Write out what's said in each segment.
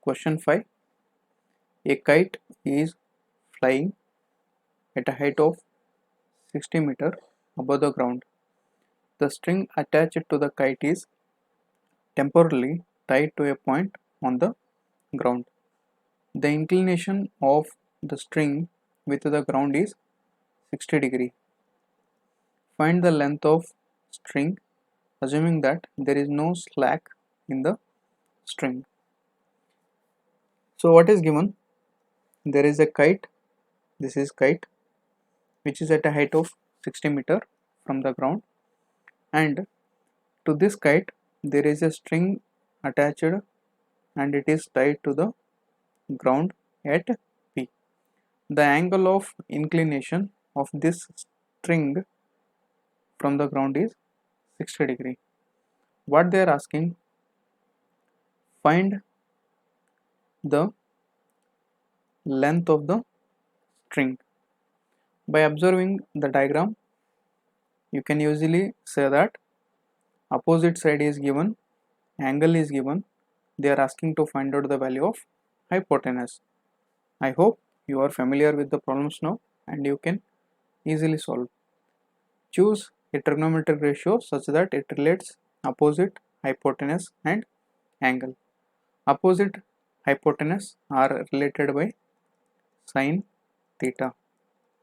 Question 5. A kite is flying at a height of 60 meter above the ground. The string attached to the kite is temporarily tied to a point on the ground. The inclination of the string with the ground is 60 degree. Find the length of string assuming that there is no slack in the string. So what is given? There is a kite, this is kite, which is at a height of 60 meter from the ground, and to this kite there is a string attached and it is tied to the ground at P. The angle of inclination of this string from the ground is 60 degree. What they are asking, find the length of the string. By observing the diagram, you can usually say that opposite side is given, angle is given, they are asking to find out the value of hypotenuse. I hope you are familiar with the problems now and you can easily solve. Choose a trigonometric ratio such that it relates opposite, hypotenuse and angle. Opposite hypotenuse are related by sine theta.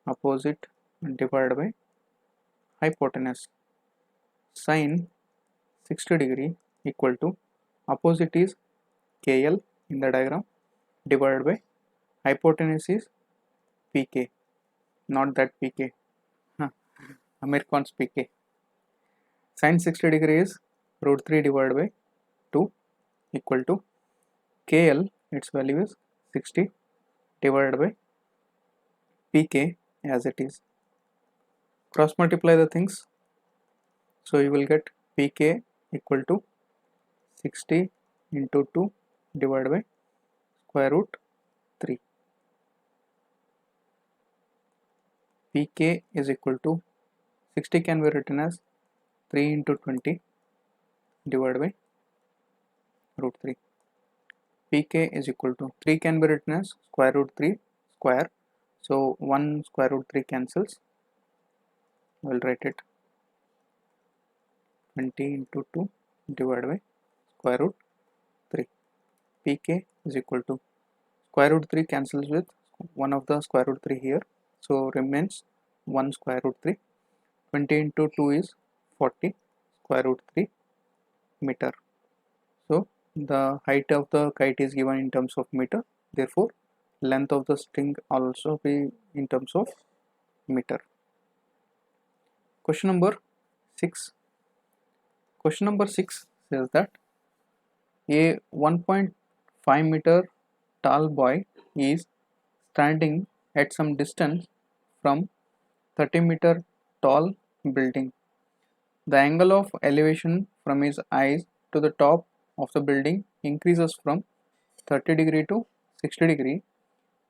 Opposite divided by hypotenuse. Sine 60 degree equal to opposite is KL in the diagram divided by hypotenuse is PK, not that PK, American's PK. Sine 60 degree is root 3 divided by 2 equal to KL, its value is 60 divided by PK as it is. Cross multiply the things, so you will get PK equal to 60 into 2 divided by square root 3. PK is equal to 60 can be written as 3 into 20 divided by root 3. PK is equal to 3 can be written as square root 3 square, so 1 square root 3 cancels. I will write it 20 into 2 divided by square root 3. PK is equal to square root 3 cancels with one of the square root 3 here, so remains 1 square root 3. 20 into 2 is 40 square root 3 meter. So the height of the kite is given in terms of meter, therefore length of the string also be in terms of meter. Question number 6. Question number 6 says that a 1.5 meter tall boy is standing at some distance from 30 meter tall building. The angle of elevation from his eyes to the top of the building increases from 30 degree to 60 degree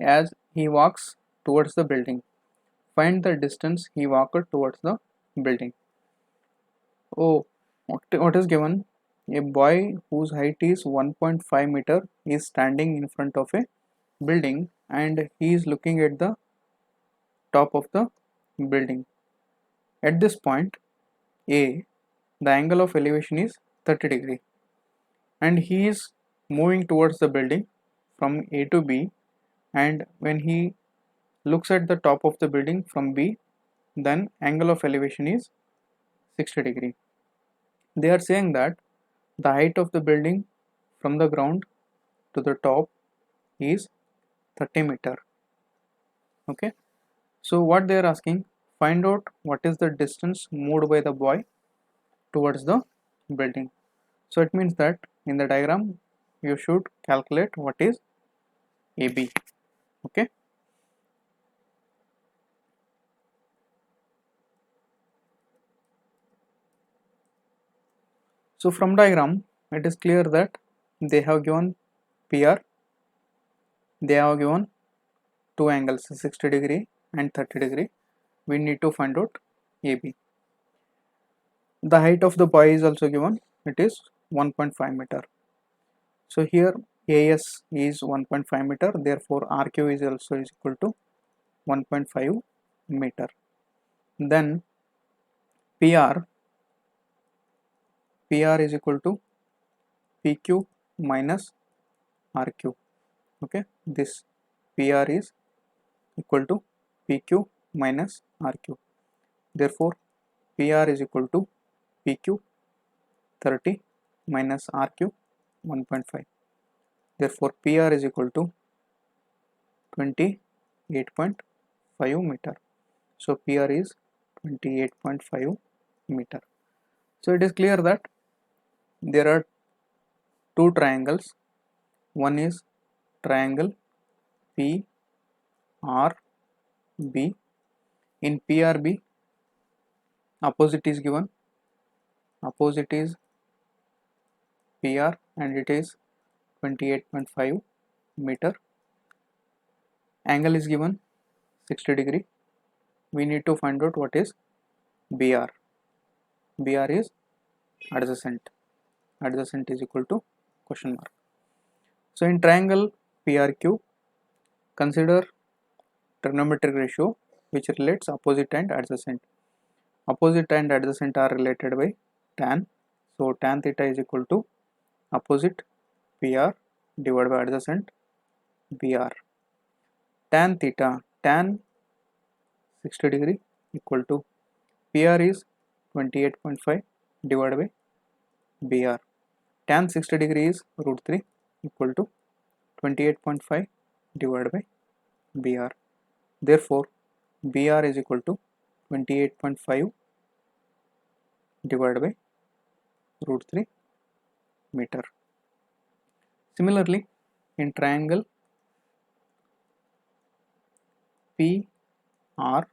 as he walks towards the building. Find the distance he walked towards the building. Oh, what is given? A boy whose height is 1.5 meter is standing in front of a building and he is looking at the top of the building. At this point A, the angle of elevation is 30 degree and he is moving towards the building from A to B, and when he looks at the top of the building from B, then angle of elevation is 60 degree. They are saying that the height of the building from the ground to the top is 30 meter. Okay, so what they are asking, find out what is the distance moved by the boy towards the building. So it means that in the diagram you should calculate what is AB. Okay, so from diagram it is clear that they have given PR, they have given two angles 60 degree and 30 degree. We need to find out AB. The height of the boy is also given, it is 1.5 meter. So here AS is 1.5 meter, therefore RQ is also is equal to 1.5 meter. Then PR is equal to PQ minus RQ. Okay, this PR is equal to PQ minus RQ. Therefore PR is equal to PQ 30 minus RQ 1.5. Therefore PR is equal to 28.5 meter. So PR is 28.5 meter. So it is clear that there are two triangles. One is triangle PRB. In PRB, opposite is given. Opposite is PR and it is 28.5 meter. Angle is given 60 degree. We need to find out what is BR. BR is adjacent. Adjacent is equal to question mark. So in triangle PRQ, consider trigonometric ratio which relates opposite and adjacent. Opposite and adjacent are related by tan. So tan theta is equal to opposite PR divided by adjacent BR. Tan theta, tan 60 degree equal to PR is 28.5 divided by BR. Tan 60 degree is root 3 equal to 28.5 divided by BR. Therefore BR is equal to 28.5 divided by root 3 meter. Similarly, in triangle PRA,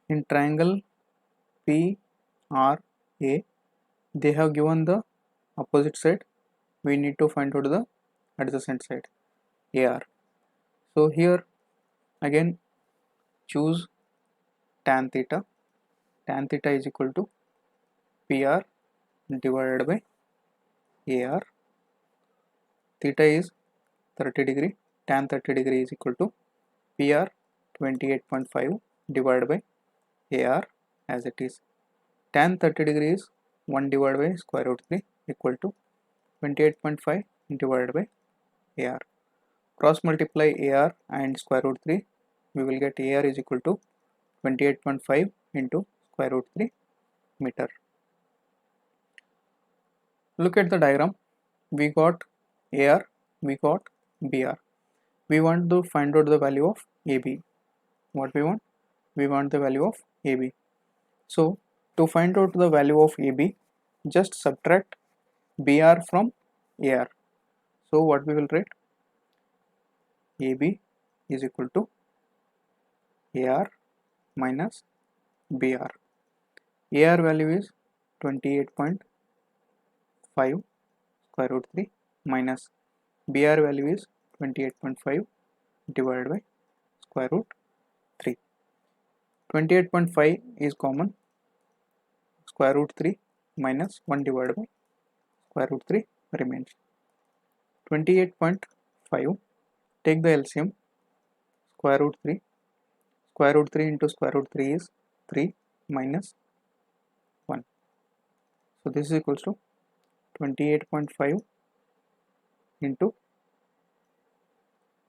in triangle PRA, they have given the opposite side. We need to find out the adjacent side AR. So here again choose tan theta. Tan theta is equal to PR divided by AR. Theta is 30 degree. Tan 30 degree is equal to PR 28.5 divided by AR as it is. Tan 30 degree is 1 divided by square root 3 equal to 28.5 divided by AR. Cross multiply AR and square root 3, we will get AR is equal to 28.5 into square root 3 meter. Look at the diagram. We got AR, we got BR. We want to find out the value of AB. What we want? We want the value of AB. So to find out the value of AB, just subtract BR from AR. So what we will write? AB is equal to AR minus BR. AR value is 28.5 square root 3 minus BR value is 28.5 divided by square root 3. 28.5 is common. Square root 3 minus 1 divided by square root 3 remains. 28.5, take the LCM, square root 3. Square root 3 into square root 3 is 3 minus 1. So this is equals to 28.5 into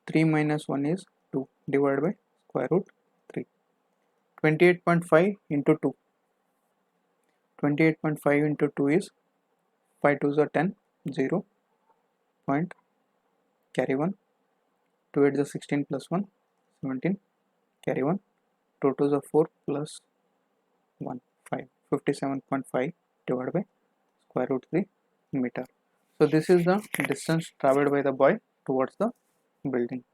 3 minus 1 is 2 divided by square root 3. 28.5 into 2. 28.5 into 2 is 5 2s are 10, 0, point, carry 1, 2 8s are 16 plus 1, 17, carry 1, 2 2s are 4 plus 1, 5, 57.5 divided by square root 3 meter. So this is the distance traveled by the boy towards the building,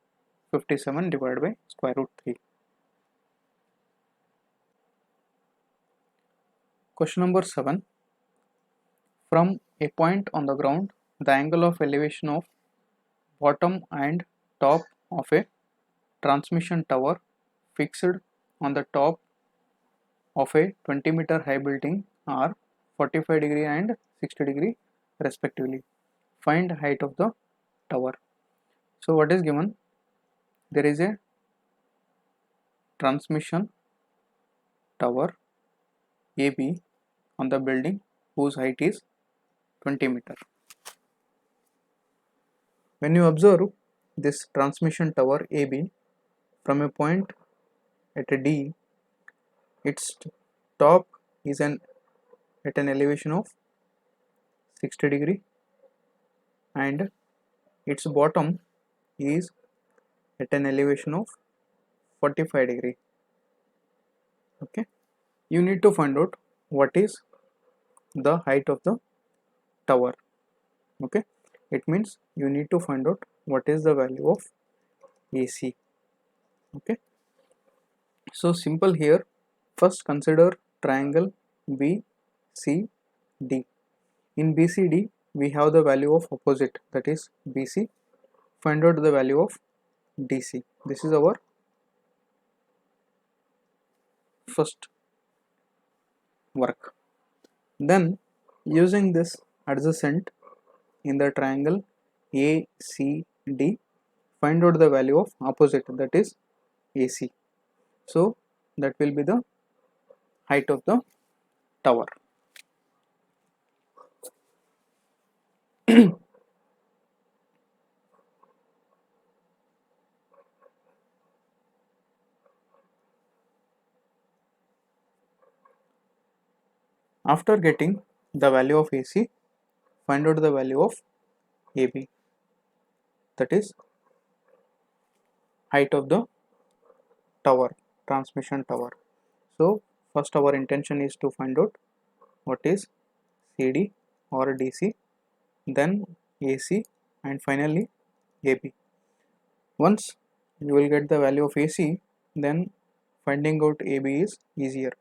57 divided by square root 3. Question number 7. From a point on the ground, the angle of elevation of bottom and top of a transmission tower fixed on the top of a 20-meter high building are 45 degree and 60 degree respectively. Find height of the tower. So what is given? There is a transmission tower AB on the building whose height is 20 meter. When you observe this transmission tower AB from a point at a D, its top is at an elevation of 60 degree and its bottom is at an elevation of 45 degree. Okay, you need to find out what is the height of the tower. Okay, it means you need to find out what is the value of AC. Okay, so simple here. First consider triangle BCD. In BCD we have the value of opposite, that is BC. Find out the value of DC. This is our first work. Then using this adjacent in the triangle ACD, find out the value of opposite, that is AC. So that will be the height of the tower. After getting the value of AC, find out the value of AB, that is height of the tower, transmission tower. So first our intention is to find out what is CD or DC, then AC, and finally AB. Once you will get the value of AC, then finding out AB is easier.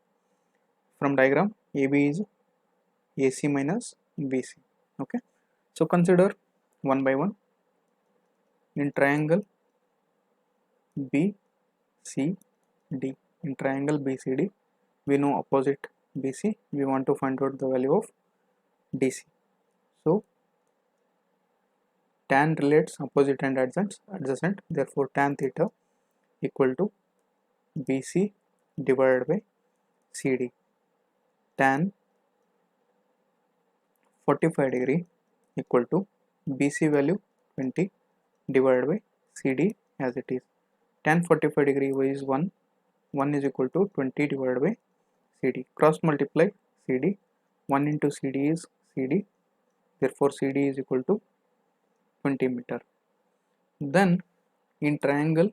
From diagram, AB is AC minus BC. Okay, so consider one by one. In triangle BCD, in triangle BCD, we know opposite BC. We want to find out the value of DC. So tan relates opposite and adjacent. Therefore, tan theta equal to BC divided by CD. Tan 45 degree equal to BC value 20 divided by CD as it is. Tan 45 degree is 1. 1 is equal to 20 divided by CD. Cross multiply CD. 1 into CD is CD. Therefore, CD is equal to 20 meter. Then in triangle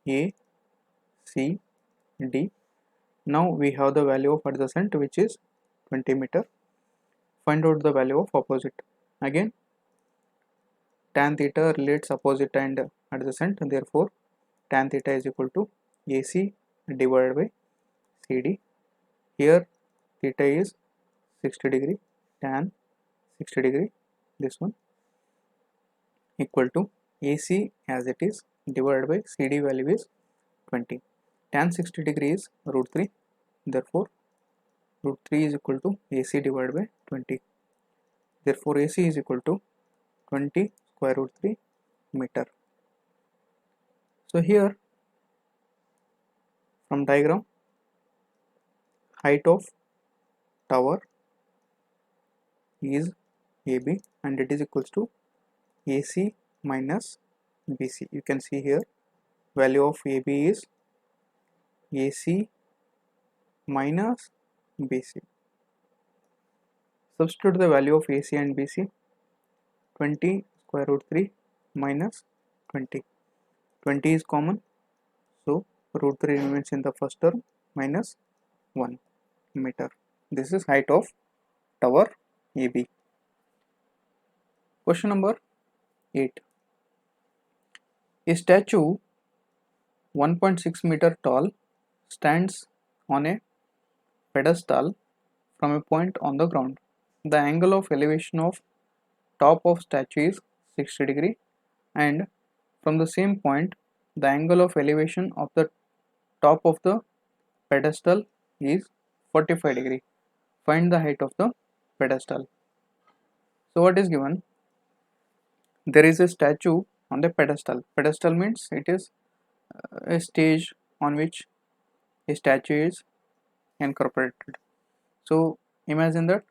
ACD, now we have the value of adjacent, which is 20 meter. Find out the value of opposite. Again, tan theta relates opposite and adjacent, therefore tan theta is equal to AC divided by CD. Here theta is 60 degree, tan 60 degree, this one equal to AC as it is divided by CD value is 20. Tan 60 degree is root 3, therefore root 3 is equal to AC divided by 20. Therefore AC is equal to 20 square root 3 meter. So here from diagram, height of tower is AB and it is equals to AC minus BC. You can see here value of AB is AC minus BC. Substitute the value of AC and BC. 20 square root 3 minus 20. 20 is common, so root 3 remains in the first term, minus 1 meter. This is height of tower AB. Question number 8. A statue 1.6 meter tall stands on a pedestal from a point on the ground. The angle of elevation of top of statue is 60 degree and from the same point the angle of elevation of the top of the pedestal is 45 degree. Find the height of the pedestal. So what is given? There is a statue on the pedestal. Pedestal means it is a stage on which a statue is incorporated. So imagine that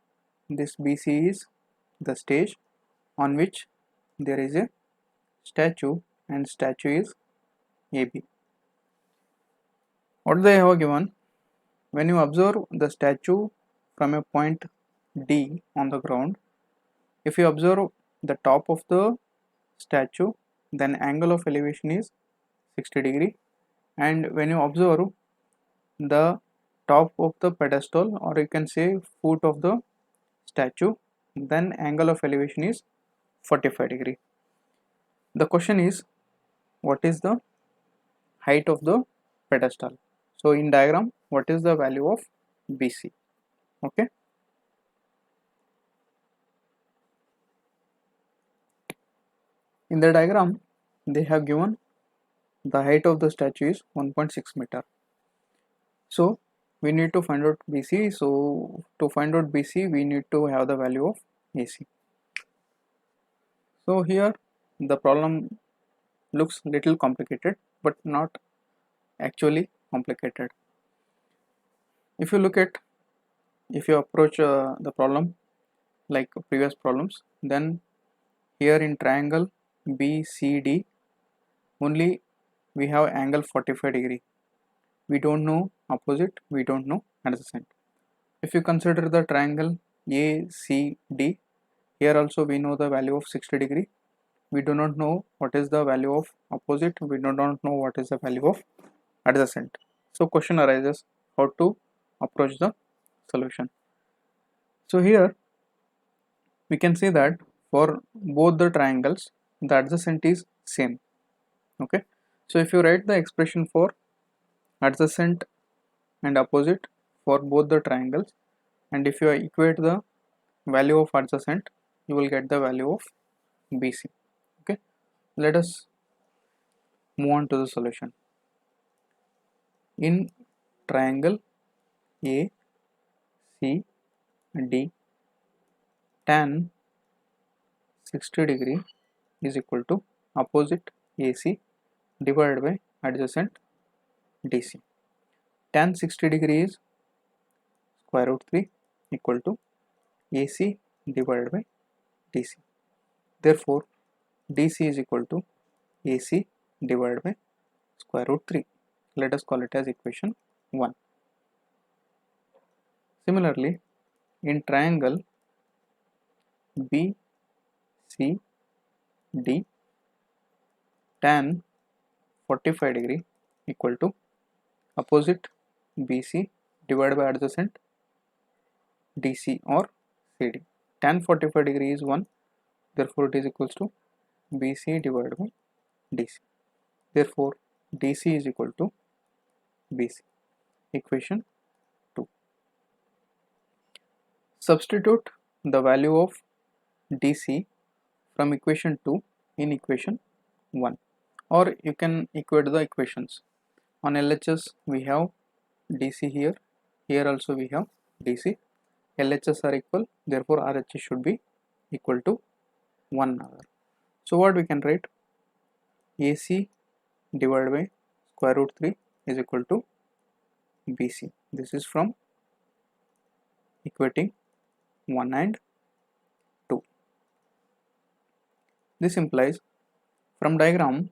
this BC is the stage on which there is a statue, and statue is AB. What they have given? When you observe the statue from a point D on the ground, if you observe the top of the statue, then angle of elevation is 60 degree, and when you observe the top of the pedestal, or you can say foot of the statue, then angle of elevation is 45 degree. The question is, what is the height of the pedestal? So in diagram, what is the value of BC? Okay, in the diagram they have given the height of the statue is 1.6 meter. So we need to find out BC. So to find out BC, we need to have the value of AC. So here the problem looks little complicated, but not actually complicated. If you look at, if you approach the problem like previous problems, then here in triangle BCD only we have angle 45 degree. We don't know opposite, we don't know adjacent. If you consider the triangle ACD, here also we know the value of 60 degree. We do not know what is the value of opposite, we do not know what is the value of adjacent. So question arises, how to approach the solution. So here we can see that for both the triangles the adjacent is same. Okay, so if you write the expression for adjacent and opposite for both the triangles, and if you equate the value of adjacent, you will get the value of BC. Okay, let us move on to the solution. In triangle ACD, tan 60 degree is equal to opposite AC divided by adjacent DC. Tan 60 degree is square root 3 equal to AC divided by DC. Therefore, DC is equal to AC divided by square root 3. Let us call it as equation 1. Similarly, in triangle BCD, tan 45 degree equal to opposite BC divided by adjacent DC or CD. Tan 45 degree is 1, therefore it is equals to BC divided by DC. Therefore, DC is equal to BC. Equation 2. Substitute the value of DC from equation 2 in equation 1, or you can equate the equations. On LHS we have DC here, here also we have DC. LHS are equal, therefore RHS should be equal to 1 another. So what we can write? AC divided by square root 3 is equal to BC. This is from equating 1 and 2. This implies from diagram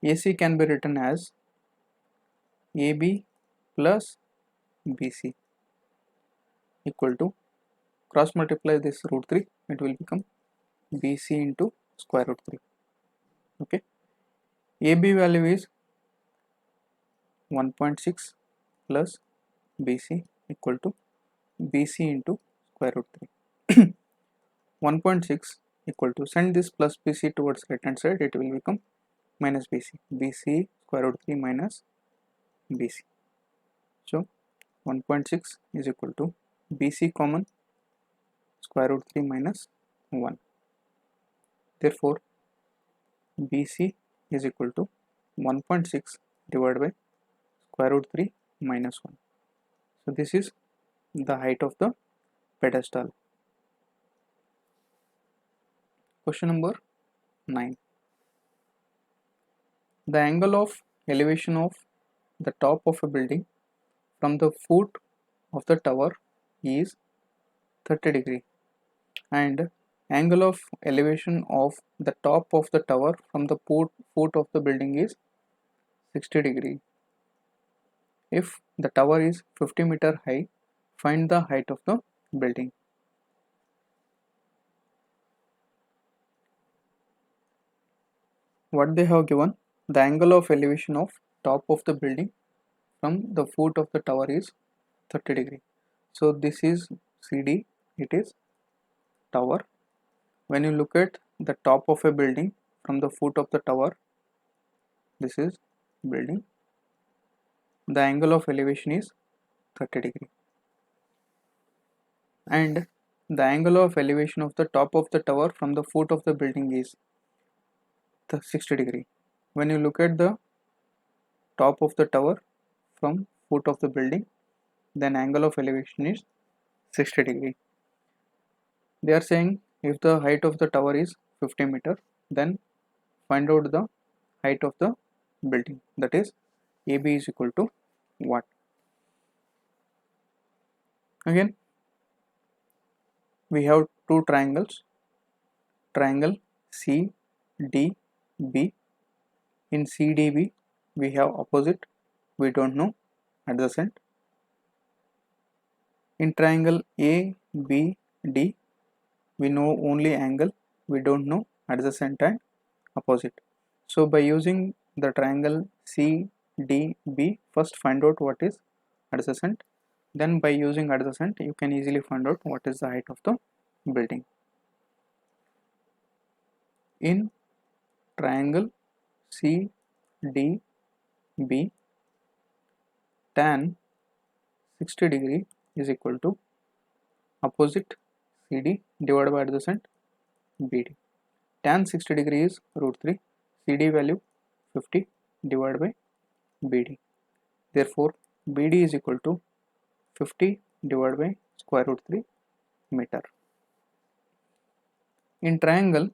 AC can be written as AB plus BC equal to, cross multiply this root 3, it will become BC into square root 3. Okay, AB value is 1.6 plus BC equal to BC into square root 3. 1.6 equal to, send this plus BC towards right hand side, it will become minus BC. BC square root 3 minus BC. So 1.6 is equal to BC common square root 3 minus 1. Therefore, BC is equal to 1.6 divided by square root 3 minus 1. So this is the height of the pedestal. Question number 9. The angle of elevation of the top of a building from the foot of the tower is 30 degree and angle of elevation of the top of the tower from the foot of the building is 60 degree. If the tower is 50-meter high, find the height of the building. What they have given, the angle of elevation of top of the building from the foot of the tower is 30 degree. So this is CD, it is tower. When you look at the top of a building from the foot of the tower, this is building, the angle of elevation is 30 degree and the angle of elevation of the top of the tower from the foot of the building is 60 degree. When you look at the top of the tower from foot of the building, then angle of elevation is 60 degree. They are saying if the height of the tower is 50 meter, then find out the height of the building, that is AB is equal to what? Again we have two triangles, triangle CDB. In CDB we have opposite, we don't know, adjacent. In triangle ABD we know only angle, we don't know adjacent and opposite. So by using the triangle CDB, first find out what is adjacent, then by using adjacent you can easily find out what is the height of the building. In triangle CDB, tan 60 degree is equal to opposite CD divided by adjacent BD. Tan 60 degree is root 3, CD value 50 divided by BD. Therefore BD is equal to 50 divided by square root 3 meter. In triangle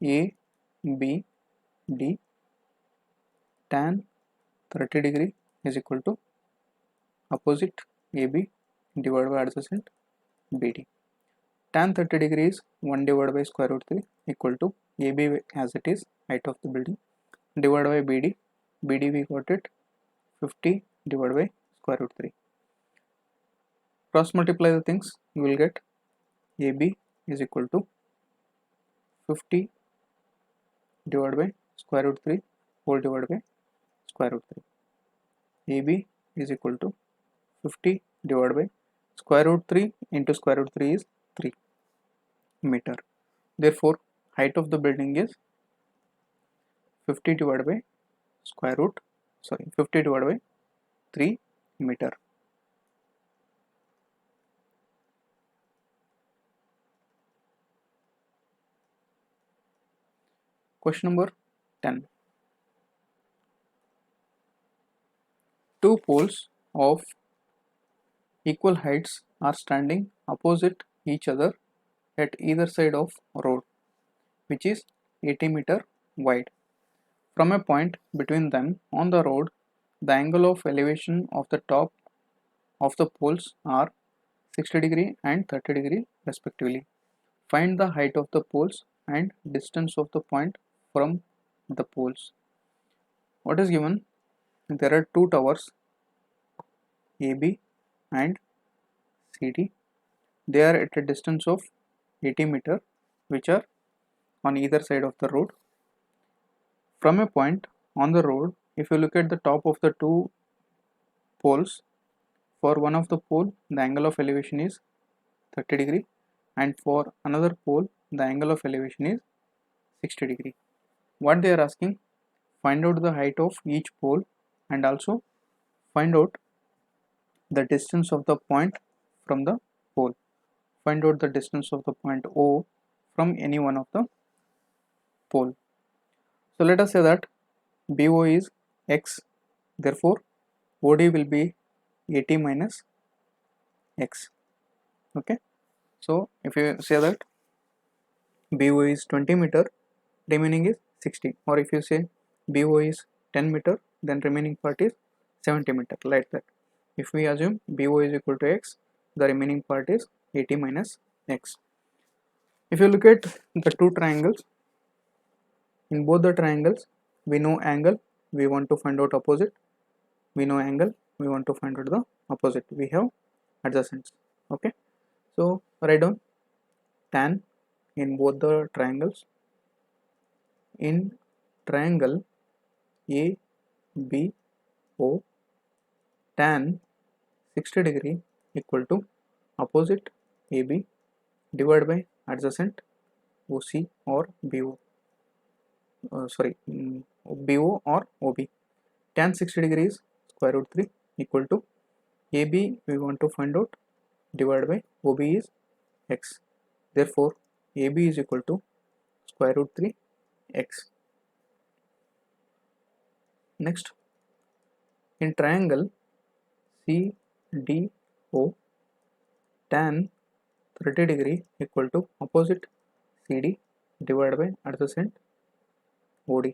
ABD, tan 30 degree is equal to opposite AB divided by adjacent BD. Tan 30 degree is 1 divided by square root 3 equal to AB as it is, height of the building, divided by BD. BD we got it 50 divided by square root 3. Cross multiply the things, you will get AB is equal to 50 divided by square root 3 whole divided by square root 3. AB is equal to 50 divided by square root 3 into square root 3 is 3 meter. Therefore height of the building is 50 divided by 50 divided by 3 meter. Question number 10. Two poles of equal heights are standing opposite each other at either side of road, which is 80 meter wide. From a point between them on the road, the angle of elevation of the top of the poles are 60 degree and 30 degree respectively. Find the height of the poles and distance of the point from the poles. What is given? There are two towers AB and CD. They are at a distance of 80 meter, which are on either side of the road. From a point on the road, if you look at the top of the two poles, for one of the pole the angle of elevation is 30 degree and for another pole the angle of elevation is 60 degree. What they are asking, find out the height of each pole and also find out the distance of the point from the pole. Find out the distance of the point O from any one of the pole. So let us say that BO is X, therefore OD will be 80 minus X. Okay, so if you say that BO is 20 meter, remaining is 60, or if you say BO is 10 meter, then remaining part is 70 meter, like that. If we assume BO is equal to x, the remaining part is 80 minus x. If you look at the two triangles, in both the triangles we know angle, we want to find out opposite, we know angle, we want to find out the opposite, we have adjacents. Okay, so write down tan in both the triangles. In triangle ABO, tan 60 degree equal to opposite AB divided by adjacent OC or BO, BO or OB. Tan 60 degree is square root 3 equal to AB we want to find out divided by OB is x. Therefore, AB is equal to square root 3 x. Next, in triangle CDO, tan 30 degree equal to opposite CD divided by adjacent OD.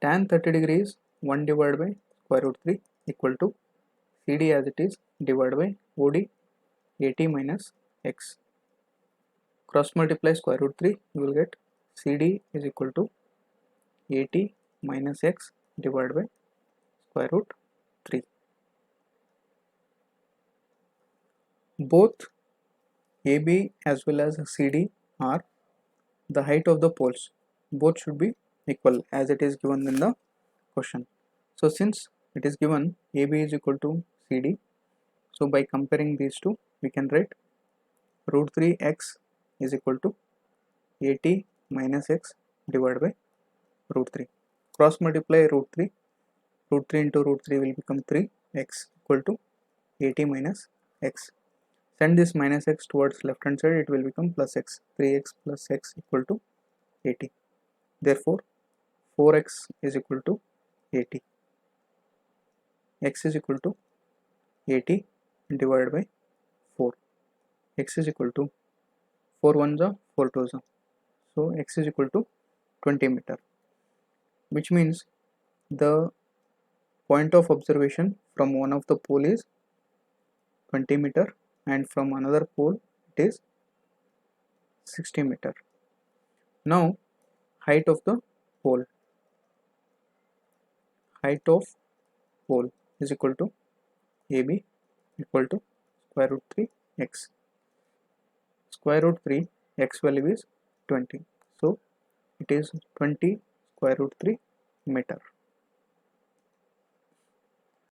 Tan 30 degree is 1 divided by square root 3 equal to CD as it is divided by OD 80 minus x. Cross multiply square root 3, you will get CD is equal to 80 minus x divided by square root 3. Both AB as well as CD are the height of the poles. Both should be equal as it is given in the question. So since it is given AB is equal to CD, so by comparing these two we can write root 3x is equal to 80 minus x divided by root 3. Cross multiply root 3 into root 3 will become 3x equal to 80 minus x. Send this minus x towards left hand side, it will become plus x. 3x plus x equal to 80. Therefore, 4x is equal to 80. X is equal to 80 divided by 4. X is equal to 4 ones are 4 twos are. So x is equal to 20 meter, which means the point of observation from one of the pole is 20 meter and from another pole it is 60 meter. Now height of the pole, height of pole is equal to AB equal to square root 3 x. Square root 3 x value is 20, so it is 20 square root 3 meter.